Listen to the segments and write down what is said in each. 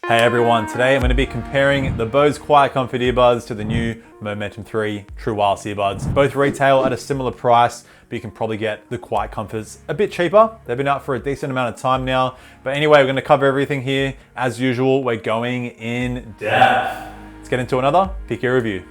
Hey everyone, today I'm going to be comparing the Bose QuietComfort Earbuds to the new Momentum 3 True Wireless Earbuds. Both retail at a similar price, but you can probably get the QuietComforts a bit cheaper. They've been out for a decent amount of time now. But anyway, we're going to cover everything here. As usual, we're going in depth. Let's get into another Pick Ear review.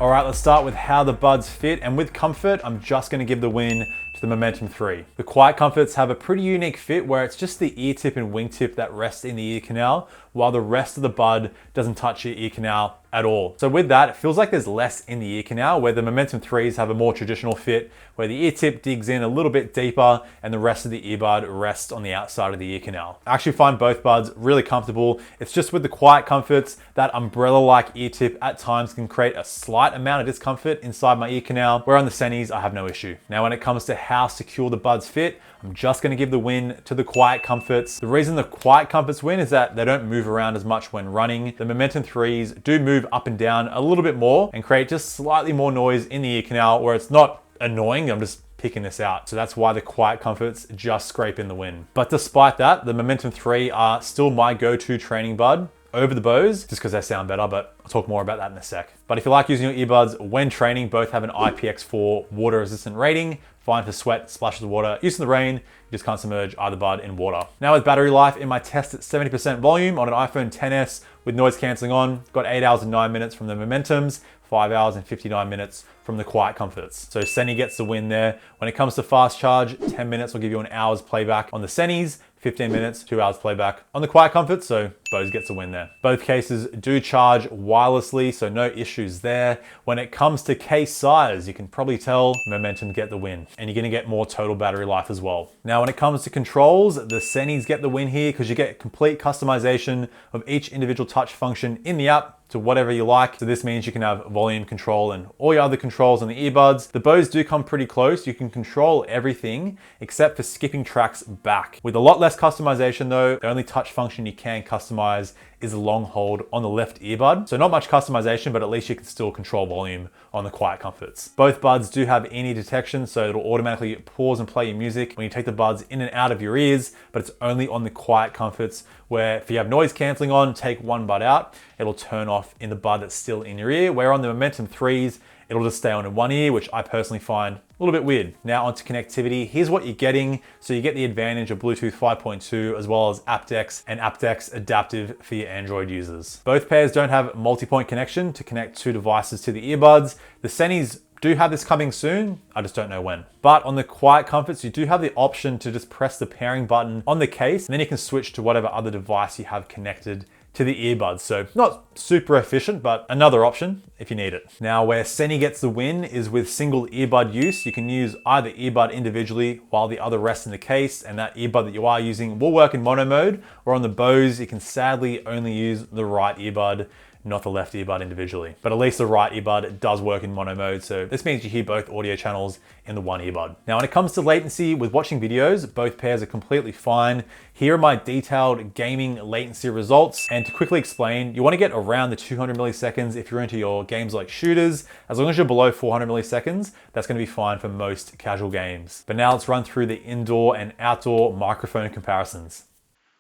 All right, let's start with how the buds fit, and with comfort, I'm just going to give the win to the Momentum 3. The QuietComforts have a pretty unique fit where it's just the ear tip and wingtip that rest in the ear canal, while the rest of the bud doesn't touch your ear canal at all. So with that, it feels like there's less in the ear canal, where the Momentum 3s have a more traditional fit, where the ear tip digs in a little bit deeper and the rest of the earbud rests on the outside of the ear canal. I actually find both buds really comfortable. It's just with the QuietComforts, that umbrella-like ear tip at times can create a slight amount of discomfort inside my ear canal, where on the Sennheiser, I have no issue. Now, when it comes to how secure the buds fit, I'm just gonna give the win to the QuietComforts. The reason the QuietComforts win is that they don't move around as much when running. The Momentum 3s do move up and down a little bit more and create just slightly more noise in the ear canal, where it's not annoying, I'm just picking this out. So that's why the QuietComforts just scrape in the win. But despite that, the Momentum 3 are still my go-to training bud over the Bose, just because they sound better, but I'll talk more about that in a sec. But if you like using your earbuds when training, both have an IPX water resistant rating, fine for sweat, splashes of water, use in the rain, you just can't submerge either bud in water. Now with battery life, in my test at 70% volume on an iPhone XS with noise cancelling on, got 8 hours and 9 minutes from the Momentums, 5 hours and 59 minutes from the QuietComforts. So Sennheiser gets the win there. When it comes to fast charge, 10 minutes will give you an hour's playback on the Sennheiser, 15 minutes, 2 hours playback on the QuietComforts, so Bose gets the win there. Both cases do charge wirelessly, so no issues there. When it comes to case size, you can probably tell Momentum get the win, and you're gonna get more total battery life as well. Now, when it comes to controls, the Sennheisers get the win here because you get complete customization of each individual touch function in the app to whatever you like. So this means you can have volume control and all your other controls on the earbuds. The Bose do come pretty close. You can control everything except for skipping tracks back. With a lot less customization though, the only touch function you can customize is a long hold on the left earbud. So not much customization, but at least you can still control volume on the QuietComforts. Both buds do have in-ear detection, so it'll automatically pause and play your music when you take the buds in and out of your ears, but it's only on the QuietComforts, where if you have noise cancelling on, take one bud out, it'll turn off in the bud that's still in your ear, where on the Momentum 3s, it'll just stay on in one ear, which I personally find a little bit weird. Now onto connectivity. Here's what you're getting. So you get the advantage of Bluetooth 5.2 as well as aptX and aptX adaptive for your Android users. Both pairs don't have multi-point connection to connect two devices to the earbuds. The Sennheisers do have this coming soon, I just don't know when. But on the QuietComforts, you do have the option to just press the pairing button on the case, and then you can switch to whatever other device you have connected to the earbuds. So not super efficient, but another option if you need it. Now where Sennheiser gets the win is with single earbud use. You can use either earbud individually while the other rests in the case, and that earbud that you are using will work in mono mode, or on the Bose, you can sadly only use the right earbud, not the left earbud individually. But at least the right earbud does work in mono mode, so this means you hear both audio channels in the one earbud. Now when it comes to latency with watching videos, both pairs are completely fine. Here are my detailed gaming latency results, and to quickly explain, you want to get around the 200 milliseconds if you're into your games like shooters. As long as you're below 400 milliseconds, that's going to be fine for most casual games. But now let's run through the indoor and outdoor microphone comparisons.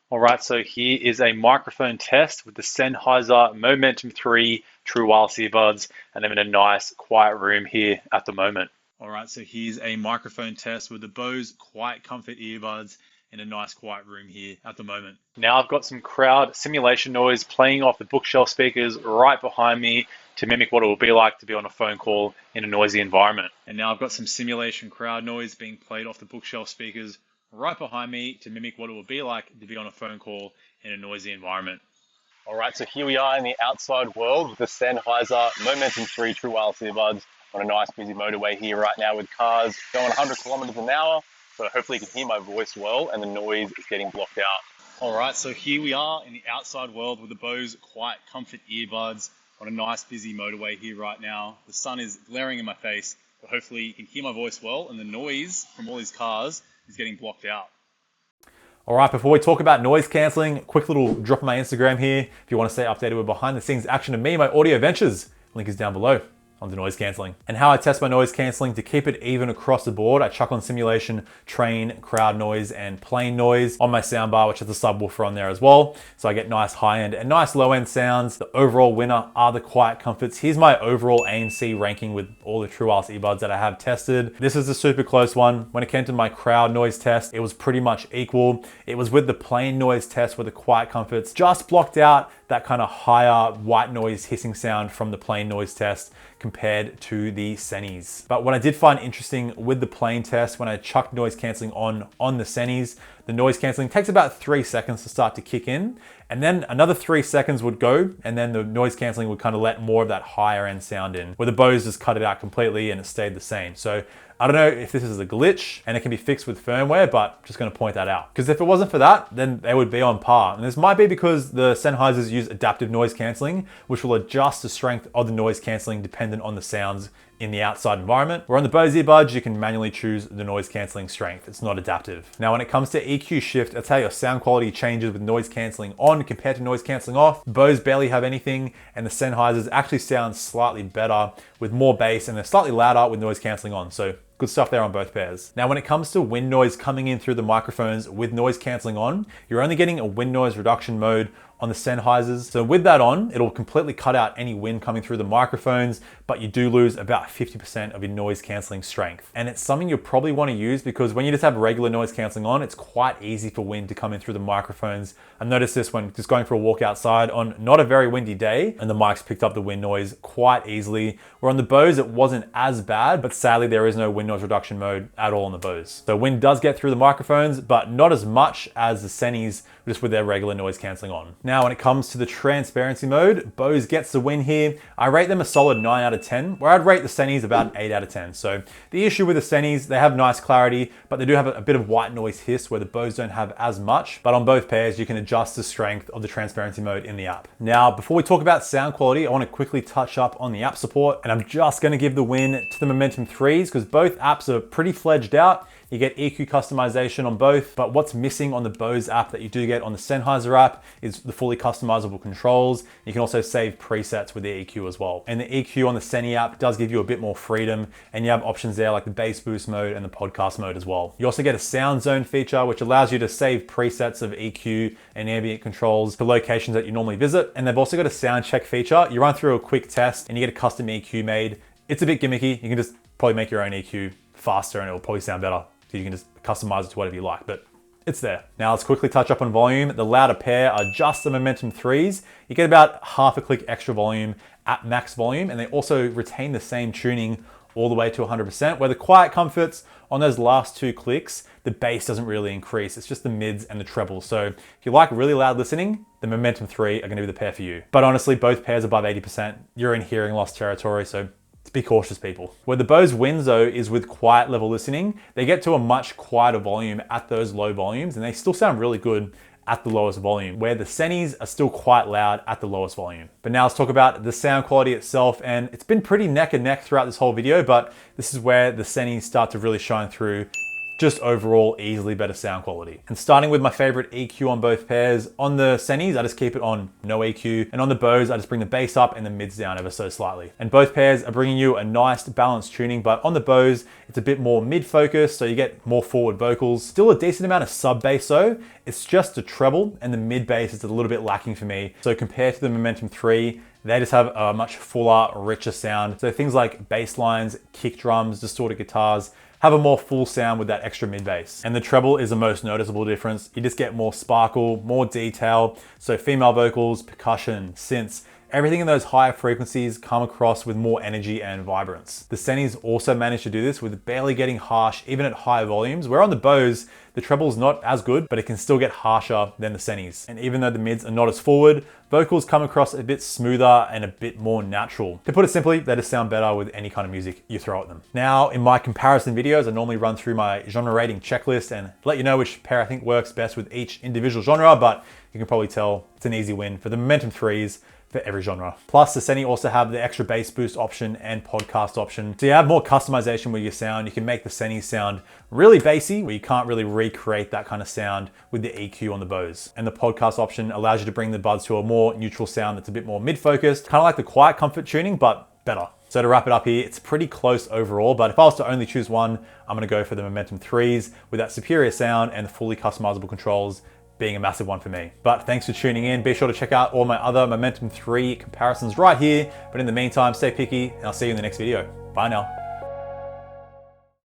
All right, so here is a microphone test with the Sennheiser Momentum 3 True Wireless Earbuds, and I'm in a nice quiet room here at the moment. All right, so here's a microphone test with the Bose QuietComfort Earbuds in a nice quiet room here at the moment. Now I've got some crowd simulation noise playing off the bookshelf speakers right behind me to mimic what it will be like to be on a phone call in a noisy environment. And now I've got some simulation crowd noise being played off the bookshelf speakers right behind me to mimic what it would be like to be on a phone call in a noisy environment. All right, so here we are in the outside world with the Sennheiser Momentum 3 True Wireless Earbuds on a nice busy motorway here right now with cars going 100 kilometers an hour. So hopefully you can hear my voice well and the noise is getting blocked out. All right, so here we are in the outside world with the Bose QuietComfort Earbuds on a nice busy motorway here right now. The sun is glaring in my face, but hopefully you can hear my voice well and the noise from all these cars is getting blocked out. All right, before we talk about noise cancelling, quick little drop on my Instagram here. If you want to stay updated with behind the scenes action of me, my audio ventures, link is down below. on the noise canceling. And how I test my noise canceling to keep it even across the board, I chuck on simulation, train, crowd noise, and plain noise on my soundbar, which has a subwoofer on there as well. So I get nice high-end and nice low-end sounds. The overall winner are the QuietComforts. Here's my overall ANC ranking with all the true wireless earbuds that I have tested. This is a super close one. When it came to my crowd noise test, it was pretty much equal. It was with the plain noise test where the QuietComforts just blocked out that kind of higher white noise hissing sound from the plain noise test compared to the Sennheiser. But what I did find interesting with the plain test, when I chucked noise cancelling on the Sennheiser, the noise cancelling takes about 3 seconds to start to kick in, and then another 3 seconds would go, and then the noise cancelling would kind of let more of that higher end sound in, where the Bose just cut it out completely and it stayed the same. So I don't know if this is a glitch and it can be fixed with firmware, but just gonna point that out. Because if it wasn't for that, then they would be on par. And this might be because the Sennheisers use adaptive noise cancelling, which will adjust the strength of the noise cancelling dependent on the sounds in the outside environment. Where on the Bose earbuds, you can manually choose the noise cancelling strength. It's not adaptive. Now, when it comes to EQ shift, that's how your sound quality changes with noise cancelling on compared to noise cancelling off. Bose barely have anything, and the Sennheisers actually sound slightly better with more bass, and they're slightly louder with noise cancelling on. So good stuff there on both pairs. Now, when it comes to wind noise coming in through the microphones with noise cancelling on, you're only getting a wind noise reduction mode on the Sennheisers. So with that on, it'll completely cut out any wind coming through the microphones, but you do lose about 50% of your noise cancelling strength. And it's something you'll probably want to use because when you just have regular noise cancelling on, it's quite easy for wind to come in through the microphones. I've noticed this when just going for a walk outside on not a very windy day, and the mics picked up the wind noise quite easily. Where on the Bose, it wasn't as bad, but sadly there is no wind noise reduction mode at all on the Bose. So wind does get through the microphones, but not as much as the Sennheiser just with their regular noise cancelling on. Now, when it comes to the transparency mode, Bose gets the win here. I rate them a solid 9 out of 10, where I'd rate the Sennheiser about 8 out of 10. So the issue with the Sennheiser, they have nice clarity, but they do have a bit of white noise hiss where the Bose don't have as much. But on both pairs, you can adjust the strength of the transparency mode in the app. Now, before we talk about sound quality, I want to quickly touch up on the app support, and I'm just going to give the win to the Momentum 3s because both apps are pretty fledged out. You get EQ customization on both, but what's missing on the Bose app that you do get on the Sennheiser app is the fully customizable controls. You can also save presets with the EQ as well. And the EQ on the Sennheiser app does give you a bit more freedom, and you have options there like the bass boost mode and the podcast mode as well. You also get a sound zone feature, which allows you to save presets of EQ and ambient controls for locations that you normally visit. And they've also got a sound check feature. You run through a quick test and you get a custom EQ made. It's a bit gimmicky. You can just probably make your own EQ faster and it will probably sound better. So you can just customize it to whatever you like, but it's there. Now let's quickly touch up on volume. The louder pair are just the Momentum 3s. You get about half a click extra volume at max volume, and they also retain the same tuning all the way to 100%, where the QuietComforts on those last 2 clicks, the bass doesn't really increase. It's just the mids and the trebles. So if you like really loud listening, the Momentum 3 are gonna be the pair for you. But honestly, both pairs above 80%, you're in hearing loss territory, so be cautious, people. Where the Bose wins though is with quiet level listening. They get to a much quieter volume at those low volumes, and they still sound really good at the lowest volume, where the Sennheisers are still quite loud at the lowest volume. But now let's talk about the sound quality itself, and it's been pretty neck and neck throughout this whole video, but this is where the Sennheisers start to really shine through. Just overall easily better sound quality. And starting with my favorite EQ on both pairs, on the Sennheisers, I just keep it on no EQ, and on the Bose, I just bring the bass up and the mids down ever so slightly. And both pairs are bringing you a nice balanced tuning, but on the Bose, it's a bit more mid-focused, so you get more forward vocals. Still a decent amount of sub bass though. It's just the treble, and the mid bass is a little bit lacking for me. So compared to the Momentum 3, they just have a much fuller, richer sound. So things like bass lines, kick drums, distorted guitars, have a more full sound with that extra mid bass. And the treble is the most noticeable difference. You just get more sparkle, more detail. So female vocals, percussion, synths, everything in those higher frequencies come across with more energy and vibrance. The Sennheisers also managed to do this with barely getting harsh, even at high volumes, where on the Bose, the treble's not as good, but it can still get harsher than the Sennheisers. And even though the mids are not as forward, vocals come across a bit smoother and a bit more natural. To put it simply, they just sound better with any kind of music you throw at them. Now, in my comparison videos, I normally run through my genre rating checklist and let you know which pair I think works best with each individual genre, but you can probably tell it's an easy win for the Momentum 3s for every genre. Plus, the Sennheiser also have the extra bass boost option and podcast option. So you have more customization with your sound. You can make the Sennheiser sound really bassy, where you can't really recreate that kind of sound with the EQ on the Bose. And the podcast option allows you to bring the buds to a more neutral sound that's a bit more mid-focused, kind of like the QuietComfort tuning, but better. So to wrap it up here, it's pretty close overall, but if I was to only choose one, I'm gonna go for the Momentum 3s with that superior sound and the fully customizable controls being a massive one for me. But thanks for tuning in. Be sure to check out all my other Momentum 3 comparisons right here. But in the meantime, stay picky and I'll see you in the next video. Bye now.